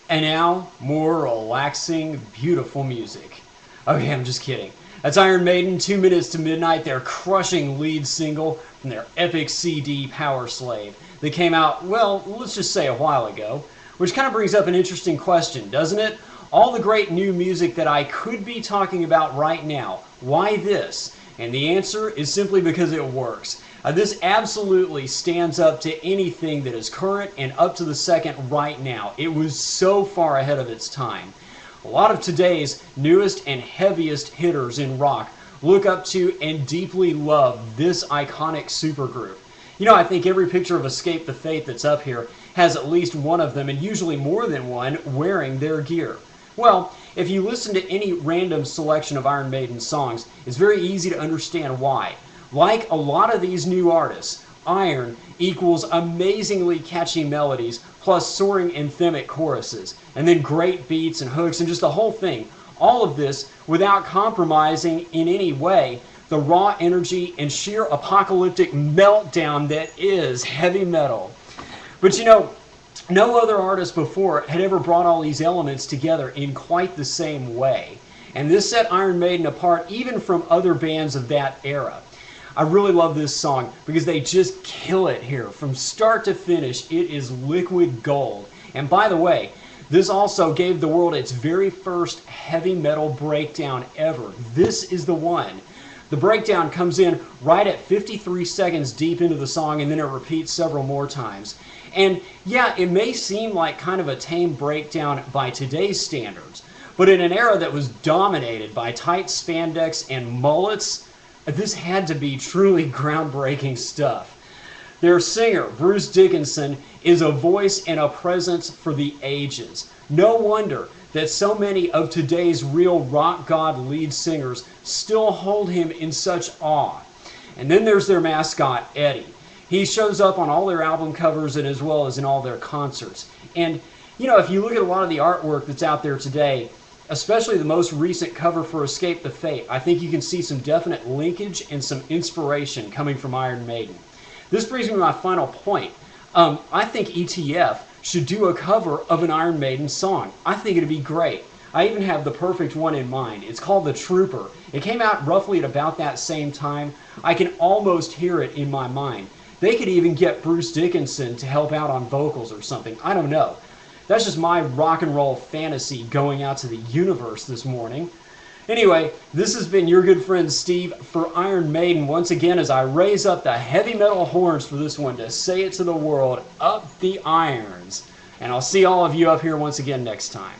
And now, more relaxing, beautiful music. Okay, I'm just kidding. That's Iron Maiden, 2 Minutes to Midnight, their crushing lead single from their epic CD, Power Slave, that came out, well, let's just say a while ago. Which kind of brings up an interesting question, doesn't it? All the great new music that I could be talking about right now, why this? And the answer is simply because it works. This absolutely stands up to anything that is current and up to the second right now. It was so far ahead of its time. A lot of today's newest and heaviest hitters in rock look up to and deeply love this iconic supergroup. You know, I think every picture of Escape the Fate that's up here has at least one of them, and usually more than one, wearing their gear. Well, if you listen to any random selection of Iron Maiden songs, it's very easy to understand why. Like a lot of these new artists, Iron equals amazingly catchy melodies plus soaring anthemic choruses, and then great beats and hooks and just the whole thing. All of this without compromising in any way the raw energy and sheer apocalyptic meltdown that is heavy metal. But you know, no other artist before had ever brought all these elements together in quite the same way. And this set Iron Maiden apart even from other bands of that era. I really love this song because they just kill it here. From start to finish, it is liquid gold. And by the way, this also gave the world its very first heavy metal breakdown ever. This is the one. The breakdown comes in right at 53 seconds deep into the song, and then it repeats several more times. And yeah, it may seem like kind of a tame breakdown by today's standards, but in an era that was dominated by tight spandex and mullets, this had to be truly groundbreaking stuff. Their singer, Bruce Dickinson, is a voice and a presence for the ages. No wonder that so many of today's real rock god lead singers still hold him in such awe. And then there's their mascot, Eddie. He shows up on all their album covers and as well as in all their concerts. And, you know, if you look at a lot of the artwork that's out there today, especially the most recent cover for Escape the Fate, I think you can see some definite linkage and some inspiration coming from Iron Maiden. This brings me to my final point. I think ETF should do a cover of an Iron Maiden song. I think it'd be great. I even have the perfect one in mind. It's called The Trooper. It came out roughly at about that same time. I can almost hear it in my mind. They could even get Bruce Dickinson to help out on vocals or something. I don't know. That's just my rock and roll fantasy going out to the universe this morning. Anyway, this has been your good friend Steve for Iron Maiden once again as I raise up the heavy metal horns for this one to say it to the world, up the irons. And I'll see all of you up here once again next time.